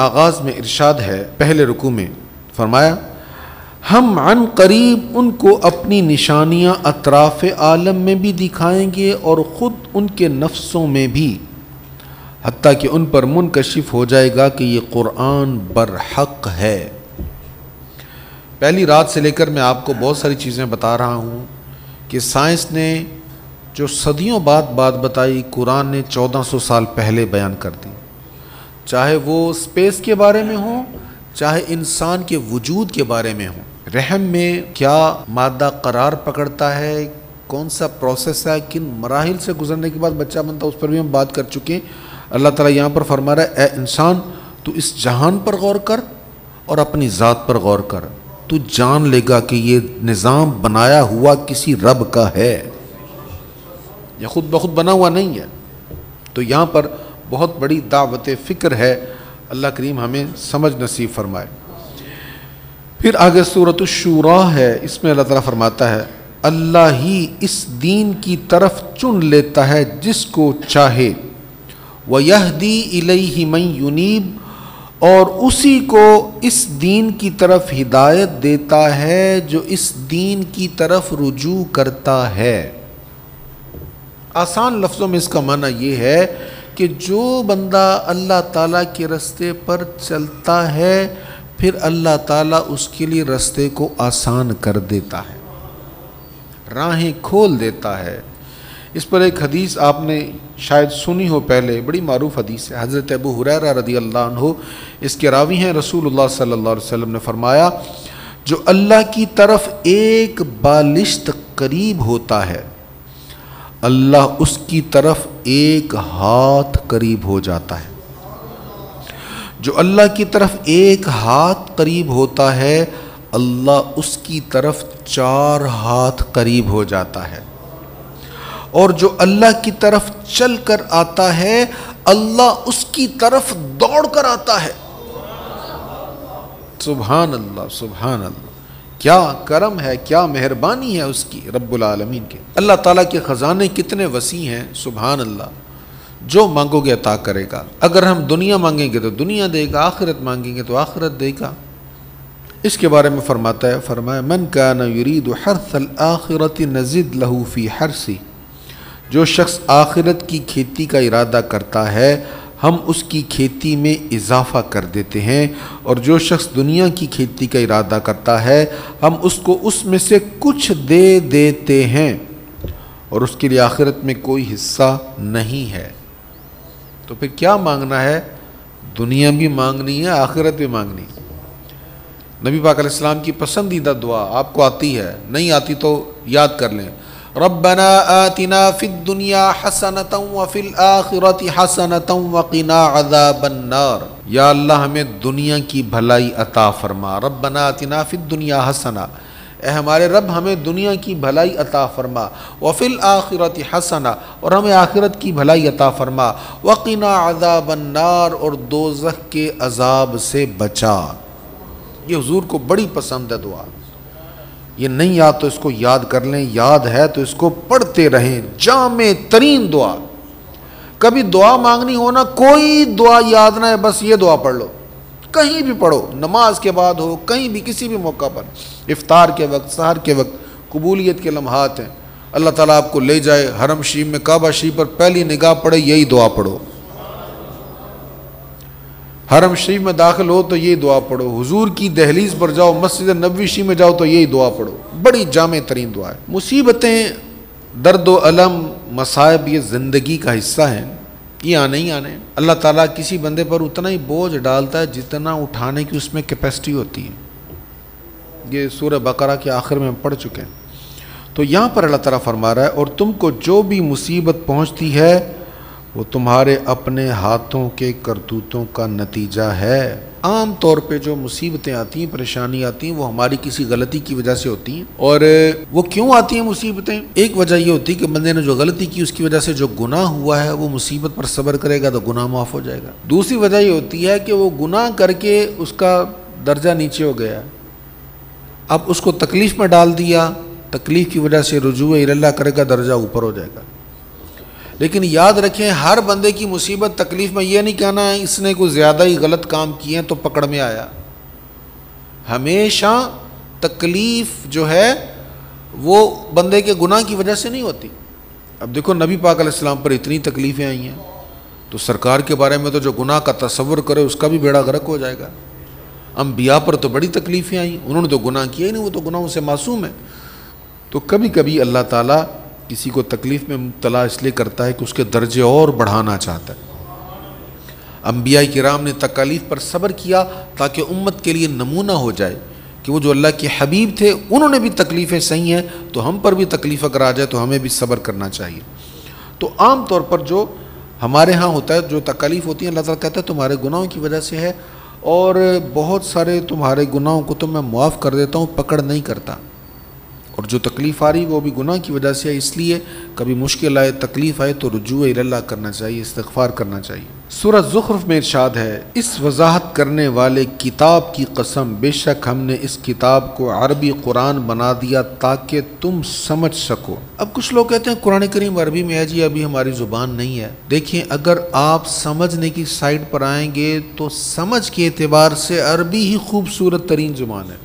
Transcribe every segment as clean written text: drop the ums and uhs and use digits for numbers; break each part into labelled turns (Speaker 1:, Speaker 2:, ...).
Speaker 1: آغاز میں ارشاد ہے، پہلے رکوع میں فرمایا، ہم عن قریب ان کو اپنی نشانیاں اطراف عالم میں بھی دکھائیں گے اور خود ان کے نفسوں میں بھی، حتیٰ کہ ان پر منکشف ہو جائے گا کہ یہ قرآن برحق ہے۔ پہلی رات سے لے کر میں آپ کو بہت ساری چیزیں بتا رہا ہوں کہ سائنس نے جو صدیوں بعد بات بتائی، قرآن نے 1400 سال پہلے بیان کر دی، چاہے وہ اسپیس کے بارے میں ہو، چاہے انسان کے وجود کے بارے میں ہو، رحم میں کیا مادہ قرار پکڑتا ہے، کون سا پروسیس ہے، کن مراحل سے گزرنے کے بعد بچہ بنتا ہے، اس پر بھی ہم بات کر چکے ہیں۔ اللہ تعالیٰ یہاں پر فرما رہا ہے، اے انسان تو اس جہان پر غور کر اور اپنی ذات پر غور کر، تو جان لے گا کہ یہ نظام بنایا ہوا کسی رب کا ہے، یہ خود بخود بنا ہوا نہیں ہے۔ تو یہاں پر بہت بڑی دعوت فکر ہے، اللہ کریم ہمیں سمجھ نصیب فرمائے۔ پھر آگے سورۃ الشورى ہے، اس میں اللہ تعالیٰ فرماتا ہے، اللہ ہی اس دین کی طرف چن لیتا ہے جس کو چاہے، وَيَهْدِي إِلَيْهِ مَن يُنِيبُ، اور اسی کو اس دین کی طرف ہدایت دیتا ہے جو اس دین کی طرف رجوع کرتا ہے۔ آسان لفظوں میں اس کا معنی یہ ہے کہ جو بندہ اللہ تعالیٰ کے رستے پر چلتا ہے، پھر اللہ تعالیٰ اس کے لیے رستے کو آسان کر دیتا ہے، راہیں کھول دیتا ہے۔ اس پر ایک حدیث آپ نے شاید سنی ہو پہلے، بڑی معروف حدیث ہے، حضرت ابو ہریرہ رضی اللہ عنہ اس کے راوی ہیں، رسول اللہ صلی اللہ علیہ وسلم نے فرمایا، جو اللہ کی طرف ایک بالشت قریب ہوتا ہے، اللہ اس کی طرف ایک ہاتھ قریب ہو جاتا ہے۔ جو اللہ کی طرف ایک ہاتھ قریب ہوتا ہے، اللہ اس کی طرف 4 ہاتھ قریب ہو جاتا ہے، اور جو اللہ کی طرف چل کر آتا ہے، اللہ اس کی طرف دوڑ کر آتا ہے۔ سبحان اللہ، سبحان اللہ، کیا کرم ہے، کیا مہربانی ہے اس کی، رب العالمین کے۔ اللہ تعالیٰ کے خزانے کتنے وسیع ہیں، سبحان اللہ، جو مانگو گے عطا کرے گا۔ اگر ہم دنیا مانگیں گے تو دنیا دے گا، آخرت مانگیں گے تو آخرت دے گا۔ اس کے بارے میں فرماتا ہے، فرمایا، من کان یرید حرث الآخرۃ نزد لہ فی حرثہ، جو شخص آخرت کی کھیتی کا ارادہ کرتا ہے، ہم اس کی کھیتی میں اضافہ کر دیتے ہیں، اور جو شخص دنیا کی کھیتی کا ارادہ کرتا ہے، ہم اس کو اس میں سے کچھ دے دیتے ہیں، اور اس کے لیے آخرت میں کوئی حصہ نہیں ہے۔ تو پھر کیا مانگنا ہے؟ دنیا بھی مانگنی ہے، آخرت بھی مانگنی ہے۔ نبی پاک علیہ السلام کی پسندیدہ دعا آپ کو آتی ہے، نہیں آتی تو یاد کر لیں، ربنا آتنا فی الدنیا حسنۃ وفی الآخرۃ حسنۃ وقنا عذاب النار، یا اللہ ہمیں دنیا کی بھلائی عطا فرما، ربنا آتنا فی الدنیا حسنہ، اے ہمارے رب ہمیں دنیا کی بھلائی عطا فرما، وفی الآخرۃ حسنہ، اور ہمیں آخرت کی بھلائی عطا فرما، وقنا عذاب النار، اور دوزخ کے عذاب سے بچا۔ یہ حضور کو بڑی پسند ہے دعا، یہ نہیں یاد تو اس کو یاد کر لیں، یاد ہے تو اس کو پڑھتے رہیں، جامع ترین دعا۔ کبھی دعا مانگنی ہونا، کوئی دعا یاد نہ ہے، بس یہ دعا پڑھ لو، کہیں بھی پڑھو، نماز کے بعد ہو، کہیں بھی کسی بھی موقع پر، افطار کے وقت، سحر کے وقت، قبولیت کے لمحات ہیں، اللہ تعالیٰ آپ کو لے جائے حرم شریف میں، کعبہ شریف پر پہلی نگاہ پڑے یہی دعا پڑھو، حرم شریف میں داخل ہو تو یہی دعا پڑھو، حضور کی دہلیز پر جاؤ، مسجد نبوی شریف میں جاؤ تو یہی دعا پڑھو، بڑی جامع ترین دعا ہے۔ مصیبتیں، درد و الم، مصائب یہ زندگی کا حصہ ہیں، یہ آنے ہی آنے ہیں۔ اللہ تعالیٰ کسی بندے پر اتنا ہی بوجھ ڈالتا ہے جتنا اٹھانے کی اس میں کیپیسٹی ہوتی ہے، یہ سورہ بقرہ کے آخر میں ہم پڑھ چکے ہیں۔ تو یہاں پر اللہ تعالیٰ فرما رہا ہے، اور تم کو جو بھی مصیبت پہنچتی ہے وہ تمہارے اپنے ہاتھوں کے کرتوتوں کا نتیجہ ہے۔ عام طور پہ جو مصیبتیں آتی ہیں، پریشانی آتی ہیں، وہ ہماری کسی غلطی کی وجہ سے ہوتی ہیں، اور وہ کیوں آتی ہیں مصیبتیں؟ ایک وجہ یہ ہوتی ہے کہ بندے نے جو غلطی کی اس کی وجہ سے جو گناہ ہوا ہے، وہ مصیبت پر صبر کرے گا تو گناہ معاف ہو جائے گا۔ دوسری وجہ یہ ہوتی ہے کہ وہ گناہ کر کے اس کا درجہ نیچے ہو گیا، اب اس کو تکلیف میں ڈال دیا، تکلیف کی وجہ سے رجوع اللہ کرے گا، درجہ اوپر ہو جائے گا۔ لیکن یاد رکھیں ہر بندے کی مصیبت تکلیف میں یہ نہیں کہنا ہے اس نے کوئی زیادہ ہی غلط کام کیے ہیں تو پکڑ میں آیا. ہمیشہ تکلیف جو ہے وہ بندے کے گناہ کی وجہ سے نہیں ہوتی. اب دیکھو نبی پاک علیہ السلام پر اتنی تکلیفیں آئی ہیں تو سرکار کے بارے میں تو جو گناہ کا تصور کرے اس کا بھی بیڑا غرق ہو جائے گا. انبیاء پر تو بڑی تکلیفیں آئیں, انہوں نے تو گناہ کیا ہی نہیں, وہ تو گناہوں سے معصوم ہے. تو کبھی کبھی اللہ تعالیٰ کسی کو تکلیف میں مبتلا اس لیے کرتا ہے کہ اس کے درجے اور بڑھانا چاہتا ہے. انبیاء کرام نے تکالیف پر صبر کیا تاکہ امت کے لیے نمونہ ہو جائے کہ وہ جو اللہ کے حبیب تھے انہوں نے بھی تکلیفیں سہی ہیں, تو ہم پر بھی تکلیف اگر آ جائے تو ہمیں بھی صبر کرنا چاہیے. تو عام طور پر جو ہمارے ہاں ہوتا ہے, جو تکالیف ہوتی ہیں اللہ تعالیٰ کہتا ہے تمہارے گناہوں کی وجہ سے ہے, اور بہت سارے تمہارے گناہوں کو تو میں معاف کر دیتا ہوں, پکڑ نہیں کرتا. اور جو تکلیف آ رہی وہ بھی گناہ کی وجہ سے ہے, اس لیے کبھی مشکل آئے تکلیف آئے تو رجوع اللہ کرنا چاہیے, استغفار کرنا چاہیے. سورہ زخرف میں ارشاد ہے, اس وضاحت کرنے والے کتاب کی قسم بے شک ہم نے اس کتاب کو عربی قرآن بنا دیا تاکہ تم سمجھ سکو. اب کچھ لوگ کہتے ہیں قرآن کریم عربی میں ہے, جی ابھی ہماری زبان نہیں ہے. دیکھیں اگر آپ سمجھنے کی سائٹ پر آئیں گے تو سمجھ کے اعتبار سے عربی ہی خوبصورت ترین زبان ہے,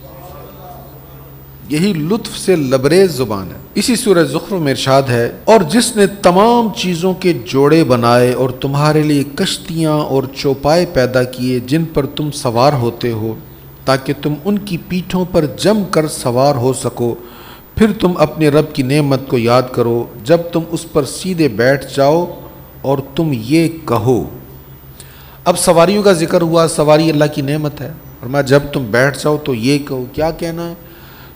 Speaker 1: یہی لطف سے لبریز زبان ہے. اسی سورہ زخرف میں ارشاد ہے, اور جس نے تمام چیزوں کے جوڑے بنائے اور تمہارے لیے کشتیاں اور چوپائے پیدا کیے جن پر تم سوار ہوتے ہو تاکہ تم ان کی پیٹھوں پر جم کر سوار ہو سکو, پھر تم اپنے رب کی نعمت کو یاد کرو جب تم اس پر سیدھے بیٹھ جاؤ اور تم یہ کہو. اب سواریوں کا ذکر ہوا, سواری اللہ کی نعمت ہے, فرمایا جب تم بیٹھ جاؤ تو یہ کہو. کیا کہنا ہے؟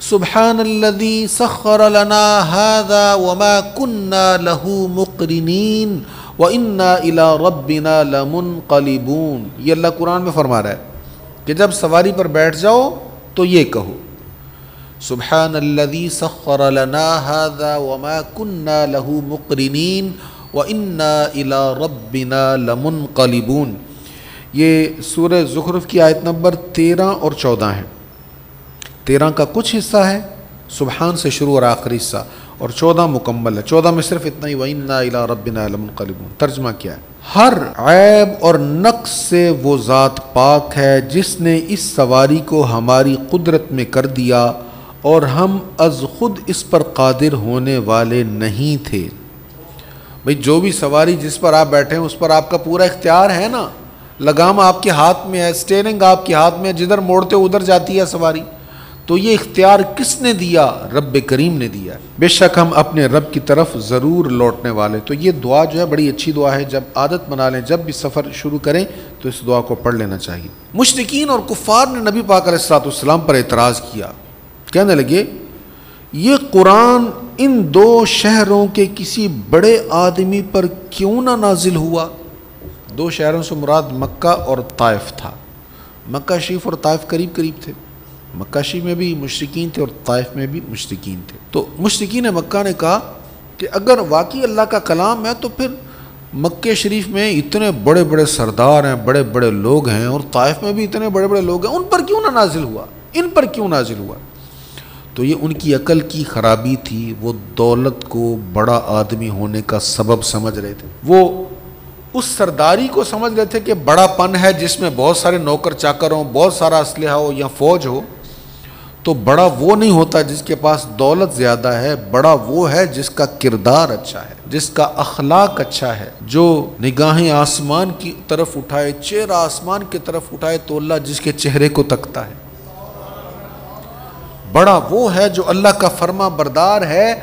Speaker 1: سبحان الذی سخر لنا هذا وما كنا له مقرنین وإنا إلى ربنا لمنقلبون. یہ اللہ قرآن میں فرما رہا ہے کہ جب سواری پر بیٹھ جاؤ تو یہ کہو, سبحان الذی سخر لنا هذا وما كنا له مقرنین وإنا إلى ربنا لمنقلبون. یہ سورہ زخرف کی آیت نمبر 13 اور 14 ہے. 13 کا کچھ حصہ ہے سبحان سے شروع اور آخری حصہ, اور 14 مکمل ہے. 14 میں صرف اتنا ہی وَإِنَّا إِلَىٰ رَبِّنَا لَمُنْقَلِبُونَ. ترجمہ کیا ہے؟ ہر عیب اور نقص سے وہ ذات پاک ہے جس نے اس سواری کو ہماری قدرت میں کر دیا اور ہم از خود اس پر قادر ہونے والے نہیں تھے. بھئی جو بھی سواری جس پر آپ بیٹھے ہیں اس پر آپ کا پورا اختیار ہے نا, لگام آپ کے ہاتھ میں ہے, سٹیئرنگ آپ کے ہاتھ میں ہے, جدھر موڑتے ادھر جاتی ہے سواری. تو یہ اختیار کس نے دیا؟ رب کریم نے دیا. بے شک ہم اپنے رب کی طرف ضرور لوٹنے والے. تو یہ دعا جو ہے بڑی اچھی دعا ہے, جب عادت بنا لیں, جب بھی سفر شروع کریں تو اس دعا کو پڑھ لینا چاہیے. مشرکین اور کفار نے نبی پاک علیہ السلام پر اعتراض کیا, کہنے لگے یہ قرآن ان 2 شہروں کے کسی بڑے آدمی پر کیوں نہ نازل ہوا. 2 شہروں سے مراد مکہ اور طائف تھا. مکہ شریف اور طائف قریب قریب تھے, مکہ شریف میں بھی مشرکین تھے اور طائف میں بھی مشرکین تھے. تو مشرکین مکہ نے کہا کہ اگر واقعی اللہ کا کلام ہے تو پھر مکہ شریف میں اتنے بڑے بڑے سردار ہیں, بڑے بڑے لوگ ہیں, اور طائف میں بھی اتنے بڑے بڑے لوگ ہیں, ان پر کیوں نہ نازل ہوا, ان پر کیوں نازل ہوا. تو یہ ان کی عقل کی خرابی تھی, وہ دولت کو بڑا آدمی ہونے کا سبب سمجھ رہے تھے. وہ اس سرداری کو سمجھ رہے تھے کہ بڑا پن ہے جس میں بہت سارے نوکر چاکر ہوں, بہت سارا اسلحہ ہو یا فوج ہو. تو بڑا وہ نہیں ہوتا جس کے پاس دولت زیادہ ہے, بڑا وہ ہے جس کا کردار اچھا ہے, جس کا اخلاق اچھا ہے, جو نگاہیں آسمان کی طرف اٹھائے, چہرہ آسمان کی طرف اٹھائے تو اللہ جس کے چہرے کو تکتا ہے. بڑا وہ ہے جو اللہ کا فرما بردار ہے,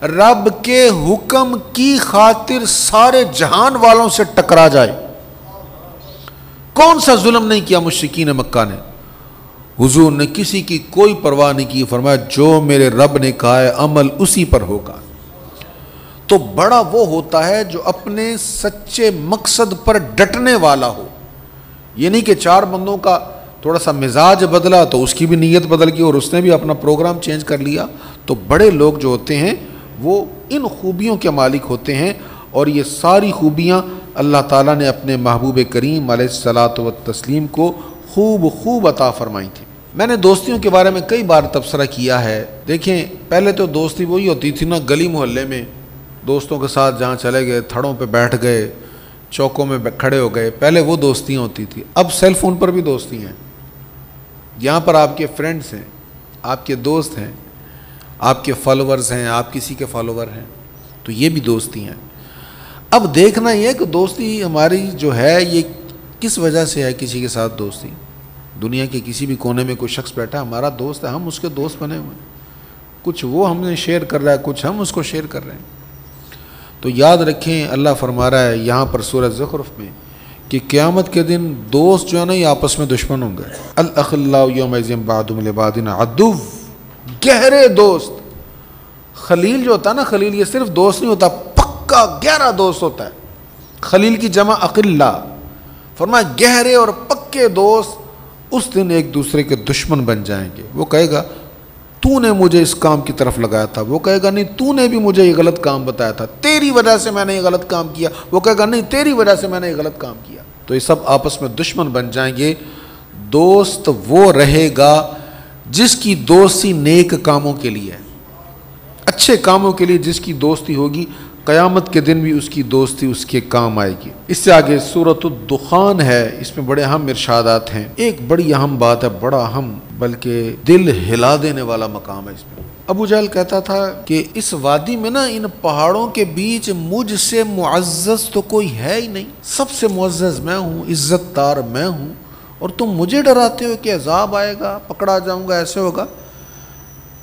Speaker 1: رب کے حکم کی خاطر سارے جہان والوں سے ٹکرا جائے. کون سا ظلم نہیں کیا مشرکین مکہ نے؟ حضور نے کسی کی کوئی پرواہ نہیں کی, فرمایا جو میرے رب نے کہا ہے عمل اسی پر ہوگا. تو بڑا وہ ہوتا ہے جو اپنے سچے مقصد پر ڈٹنے والا ہو. یہ نہیں کہ 4 بندوں کا تھوڑا سا مزاج بدلا تو اس کی بھی نیت بدل گئی اور اس نے بھی اپنا پروگرام چینج کر لیا. تو بڑے لوگ جو ہوتے ہیں وہ ان خوبیوں کے مالک ہوتے ہیں, اور یہ ساری خوبیاں اللہ تعالیٰ نے اپنے محبوب کریم علیہ الصلاۃ والتسلیم کو خوب عطا فرمائی تھی. میں نے دوستیوں کے بارے میں کئی بار تبصرہ کیا ہے. دیکھیں پہلے تو دوستی وہی ہوتی تھی نا گلی محلے میں دوستوں کے ساتھ جہاں چلے گئے تھڑوں پہ بیٹھ گئے, چوکوں میں کھڑے ہو گئے. پہلے وہ دوستیاں ہوتی تھی, اب سیل فون پر بھی دوستی ہیں. یہاں پر آپ کے فرینڈس ہیں, آپ کے دوست ہیں, آپ کے فالوورز ہیں, آپ کسی کے فالوور ہیں, تو یہ بھی دوستی ہیں. اب دیکھنا یہ ہے کہ دوستی ہماری جو ہے یہ کس وجہ سے ہے. کسی کے ساتھ دوستی, دنیا کے کسی بھی کونے میں کوئی شخص بیٹھا ہمارا دوست ہے, ہم اس کے دوست بنے ہوئے ہیں. کچھ وہ ہم نے شیئر کر رہا ہے, کچھ ہم اس کو شیئر کر رہے ہیں. تو یاد رکھیں, اللہ فرما رہا ہے یہاں پر سورہ زخرف میں کہ قیامت کے دن دوست جو ہے نا یہ آپس میں دشمن ہوں گے. الاخلاء یومئذ بعضهم لبعض عدو, گہرے دوست. خلیل جو ہوتا ہے نا, خلیل یہ صرف دوست نہیں ہوتا, پکا گہرا دوست ہوتا ہے. خلیل کی جمع اقلا, فرمایا گہرے اور پکے دوست اس دن ایک دوسرے کے دشمن بن جائیں گے. وہ کہے گا تو نے مجھے اس کام کی طرف لگایا تھا, وہ کہے گا نہیں تو نے بھی مجھے یہ غلط کام بتایا تھا, تیری وجہ سے میں نے یہ غلط کام کیا, وہ کہے گا نہیں تیری وجہ سے میں نے یہ غلط کام کیا. تو یہ سب آپس میں دشمن بن جائیں گے. دوست وہ رہے گا جس کی دوستی نیک کاموں کے لیے, اچھے کاموں کے لیے جس کی دوستی ہوگی, قیامت کے دن بھی اس کی دوستی اس کے کام آئے گی. اس سے آگے سورۃ الدخان ہے, اس میں بڑے اہم ارشادات ہیں. ایک بڑی اہم بات ہے, بڑا اہم بلکہ دل ہلا دینے والا مقام ہے اس میں. ابو جہل کہتا تھا کہ اس وادی میں نا ان پہاڑوں کے بیچ مجھ سے معزز تو کوئی ہے ہی نہیں, سب سے معزز میں ہوں, عزت دار میں ہوں, اور تم مجھے ڈراتے ہو کہ عذاب آئے گا, پکڑا جاؤں گا, ایسے ہوگا.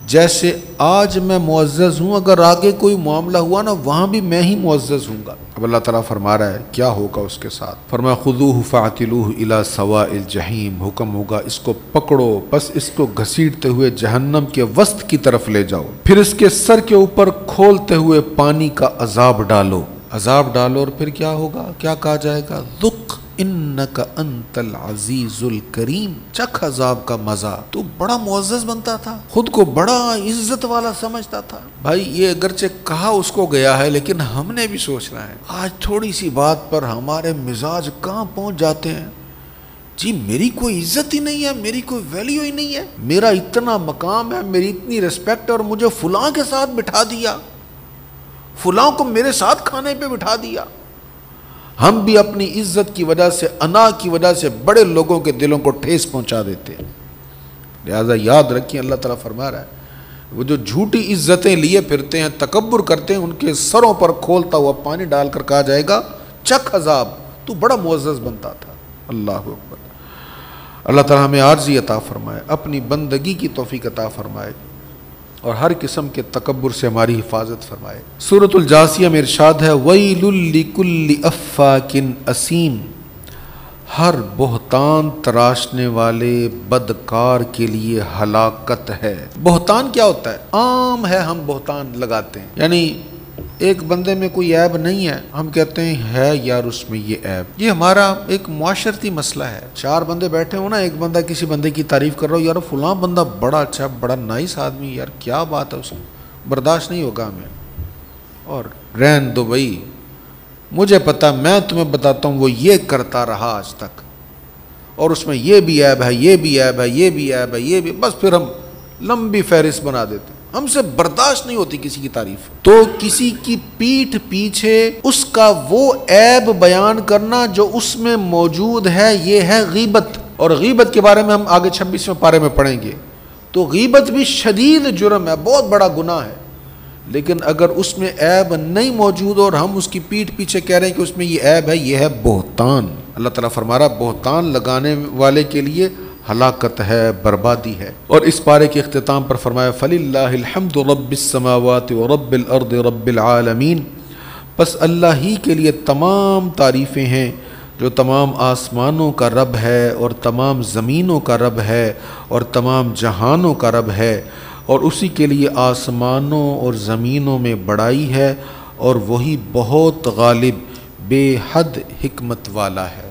Speaker 1: جیسے آج میں معزز ہوں, اگر آگے کوئی معاملہ ہوا نا وہاں بھی میں ہی معزز ہوں گا. اب اللہ تعالیٰ فرما رہا ہے کیا ہوگا اس کے ساتھ. فرمایا خذوہ فاعتلوہ الی سواء الجحیم, حکم ہوگا اس کو پکڑو, بس اس کو گھسیٹتے ہوئے جہنم کے وسط کی طرف لے جاؤ, پھر اس کے سر کے اوپر کھولتے ہوئے پانی کا عذاب ڈالو. عذاب ڈالو, اور پھر کیا ہوگا, کیا کہا جائے گا, ذق انک انت العزیز الکریم, چکھ عذاب کا مزہ. تو بڑا معزز بنتا تھا, خود کو بڑا عزت والا سمجھتا تھا. بھائی یہ اگرچہ کہا اس کو گیا ہے, لیکن ہم نے بھی سوچنا ہے. آج تھوڑی سی بات پر ہمارے مزاج کہاں پہنچ جاتے ہیں. جی میری کوئی عزت ہی نہیں ہے, میری کوئی ویلیو ہی نہیں ہے, میرا اتنا مقام ہے, میری اتنی ریسپیکٹ, اور مجھے فلاں کے ساتھ بٹھا دیا, فلاں کو میرے ساتھ کھانے پہ بٹھا دیا. ہم بھی اپنی عزت کی وجہ سے, انا کی وجہ سے بڑے لوگوں کے دلوں کو ٹھیس پہنچا دیتے ہیں. لہذا یاد رکھیں, اللہ تعالیٰ فرما رہا ہے وہ جو جھوٹی عزتیں لیے پھرتے ہیں, تکبر کرتے ہیں, ان کے سروں پر کھولتا ہوا پانی ڈال کر کہا جائے گا چکھ عذاب, تو بڑا معزز بنتا تھا. اللہ اکبر. اللہ تعالیٰ ہمیں عاجزی عطا فرمائے, اپنی بندگی کی توفیق عطا فرمائے, اور ہر قسم کے تکبر سے ہماری حفاظت فرمائے. سورۃ الجاثیہ میں ارشاد ہے وَيْلٌ لِكُلِّ أَفَّاكٍ أَثِيمٍ, ہر بہتان تراشنے والے بدکار کے لیے ہلاکت ہے. بہتان کیا ہوتا ہے؟ عام ہے, ہم بہتان لگاتے ہیں, یعنی ایک بندے میں کوئی عیب نہیں ہے, ہم کہتے ہیں ہے یار اس میں یہ عیب. یہ ہمارا ایک معاشرتی مسئلہ ہے. چار بندے بیٹھے ہوں نا, ایک بندہ کسی بندے کی تعریف کر رہا ہو, یار فلاں بندہ بڑا اچھا, بڑا نائس آدمی, یار کیا بات ہے, اس میں برداشت نہیں ہوگا ہمیں. اور رہن دو بھائی, مجھے پتا, میں تمہیں بتاتا ہوں وہ یہ کرتا رہا آج تک, اور اس میں یہ بھی عیب ہے, یہ بھی عیب ہے, یہ بھی عیب ہے, یہ بھی, بس پھر ہم لمبی فہرست بنا دیتے. ہم سے برداشت نہیں ہوتی کسی کی تعریف. تو کسی کی پیٹھ پیچھے اس کا وہ عیب بیان کرنا جو اس میں موجود ہے, یہ ہے غیبت. اور غیبت کے بارے میں ہم آگے 26ویں پارے میں پڑھیں گے. تو غیبت بھی شدید جرم ہے, بہت بڑا گناہ ہے. لیکن اگر اس میں عیب نہیں موجود اور ہم اس کی پیٹھ پیچھے کہہ رہے ہیں کہ اس میں یہ عیب ہے, یہ ہے بہتان. اللہ تعالیٰ فرما رہا بہتان لگانے والے کے لیے ہلاکت ہے, بربادی ہے. اور اس پارے کے اختتام پر فرمایا فَلِلَّهِ الْحَمْدُ رَبِّ السَّمَاوَاتِ وَرَبِّ الْأَرْضِ رَبِّ الْعَالَمِينَ, بس اللہ ہی کے لیے تمام تعریفیں ہیں جو تمام آسمانوں کا رب ہے اور تمام زمینوں کا رب ہے اور تمام جہانوں کا رب ہے, اور اسی کے لیے آسمانوں اور زمینوں میں بڑائی ہے, اور وہی بہت غالب بے حد حکمت والا ہے.